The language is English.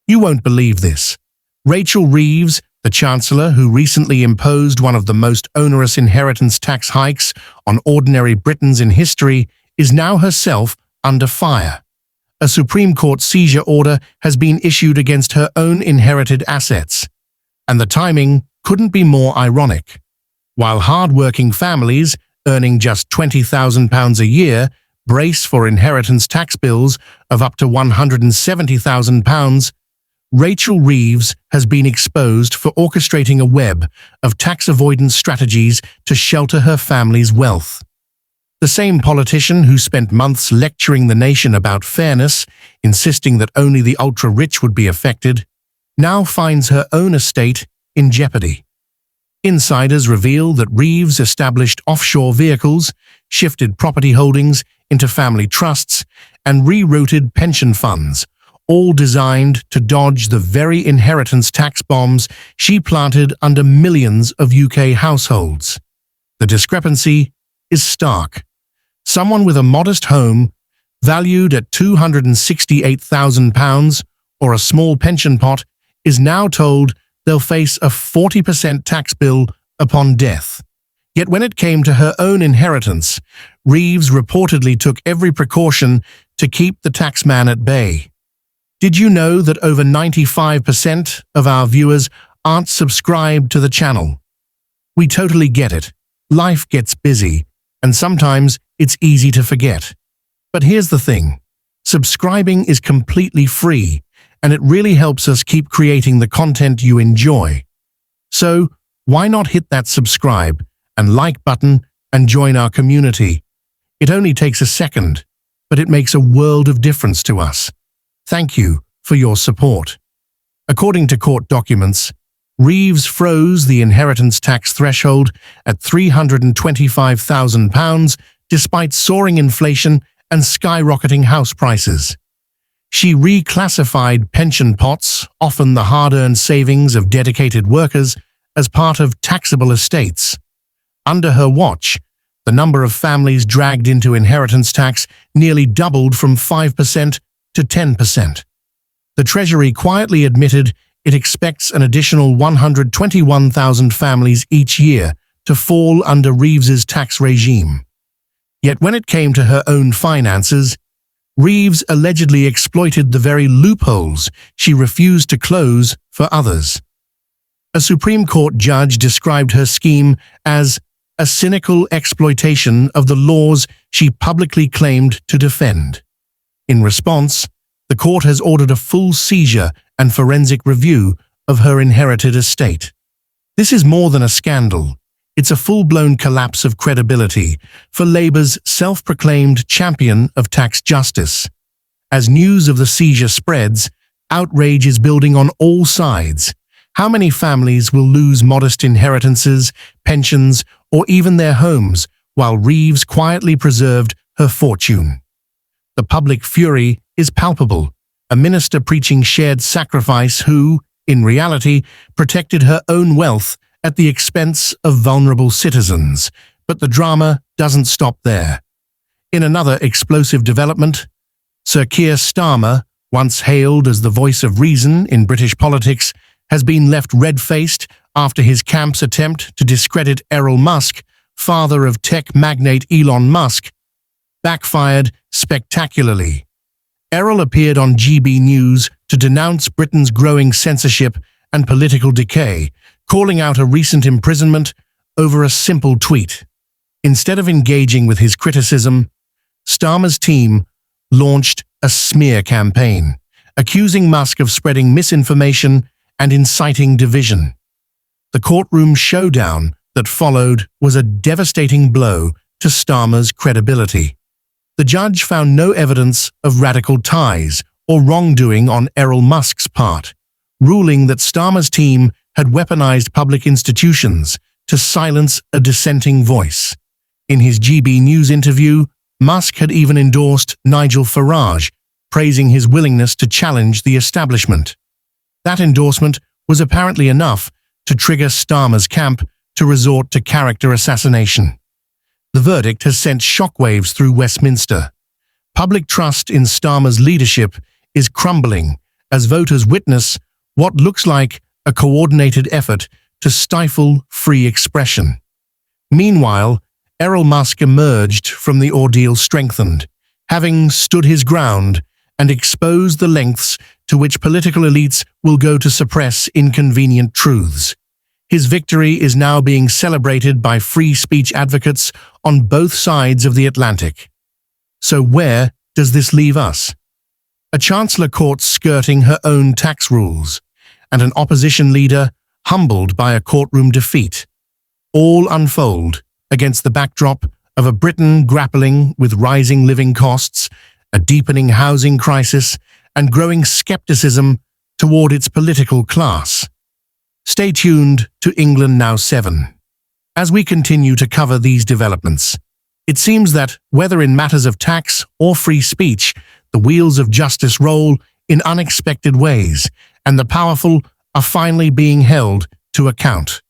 You won't believe this. Rachel Reeves, the chancellor who recently imposed one of the most onerous inheritance tax hikes on ordinary Britons in history, is now herself under fire. A Supreme Court seizure order has been issued against her own inherited assets. And the timing couldn't be more ironic. While hard-working families, earning just £20,000 a year, brace for inheritance tax bills of up to £170,000, Rachel Reeves has been exposed for orchestrating a web of tax avoidance strategies to shelter her family's wealth. The same politician who spent months lecturing the nation about fairness, insisting that only the ultra-rich would be affected, now finds her own estate in jeopardy. Insiders reveal that Reeves established offshore vehicles, shifted property holdings into family trusts, and rerouted pension funds, all designed to dodge the very inheritance tax bombs she planted under millions of UK households. The discrepancy is stark. Someone with a modest home, valued at £268,000, or a small pension pot, is now told they'll face a 40% tax bill upon death. Yet when it came to her own inheritance, Reeves reportedly took every precaution to keep the taxman at bay. Did you know that over 95% of our viewers aren't subscribed to the channel? We totally get it. Life gets busy, and sometimes it's easy to forget. But here's the thing. Subscribing is completely free, and it really helps us keep creating the content you enjoy. So, why not hit that subscribe and like button and join our community? It only takes a second, but it makes a world of difference to us. Thank you for your support. According to court documents, Reeves froze the inheritance tax threshold at £325,000 despite soaring inflation and skyrocketing house prices. She reclassified pension pots, often the hard-earned savings of dedicated workers, as part of taxable estates. Under her watch, the number of families dragged into inheritance tax nearly doubled from 5% to 10%. The Treasury quietly admitted it expects an additional 121,000 families each year to fall under Reeves's tax regime. Yet when it came to her own finances, Reeves allegedly exploited the very loopholes she refused to close for others. A Supreme Court judge described her scheme as a cynical exploitation of the laws she publicly claimed to defend. In response, the court has ordered a full seizure and forensic review of her inherited estate. This is more than a scandal. It's a full-blown collapse of credibility for Labour's self-proclaimed champion of tax justice. As news of the seizure spreads, outrage is building on all sides. How many families will lose modest inheritances, pensions, or even their homes, while Reeves quietly preserved her fortune? The public fury is palpable. A minister preaching shared sacrifice who, in reality, protected her own wealth at the expense of vulnerable citizens. But the drama doesn't stop there. In another explosive development, Sir Keir Starmer, once hailed as the voice of reason in British politics, has been left red-faced after his camp's attempt to discredit Errol Musk, father of tech magnate Elon Musk, backfired spectacularly. Errol appeared on GB News to denounce Britain's growing censorship and political decay, calling out a recent imprisonment over a simple tweet. Instead of engaging with his criticism, Starmer's team launched a smear campaign, accusing Musk of spreading misinformation and inciting division. The courtroom showdown that followed was a devastating blow to Starmer's credibility. The judge found no evidence of radical ties or wrongdoing on Errol Musk's part, ruling that Starmer's team had weaponized public institutions to silence a dissenting voice. In his GB News interview, Musk had even endorsed Nigel Farage, praising his willingness to challenge the establishment. That endorsement was apparently enough to trigger Starmer's camp to resort to character assassination. The verdict has sent shockwaves through Westminster. Public trust in Starmer's leadership is crumbling as voters witness what looks like a coordinated effort to stifle free expression. Meanwhile, Errol Musk emerged from the ordeal strengthened, having stood his ground and exposed the lengths to which political elites will go to suppress inconvenient truths. His victory is now being celebrated by free speech advocates on both sides of the Atlantic. So where does this leave us? A chancellor court skirting her own tax rules, and an opposition leader humbled by a courtroom defeat. All unfold against the backdrop of a Britain grappling with rising living costs, a deepening housing crisis, and growing skepticism toward its political class. Stay tuned to England Now 7. As we continue to cover these developments, it seems that, whether in matters of tax or free speech, the wheels of justice roll in unexpected ways, and the powerful are finally being held to account.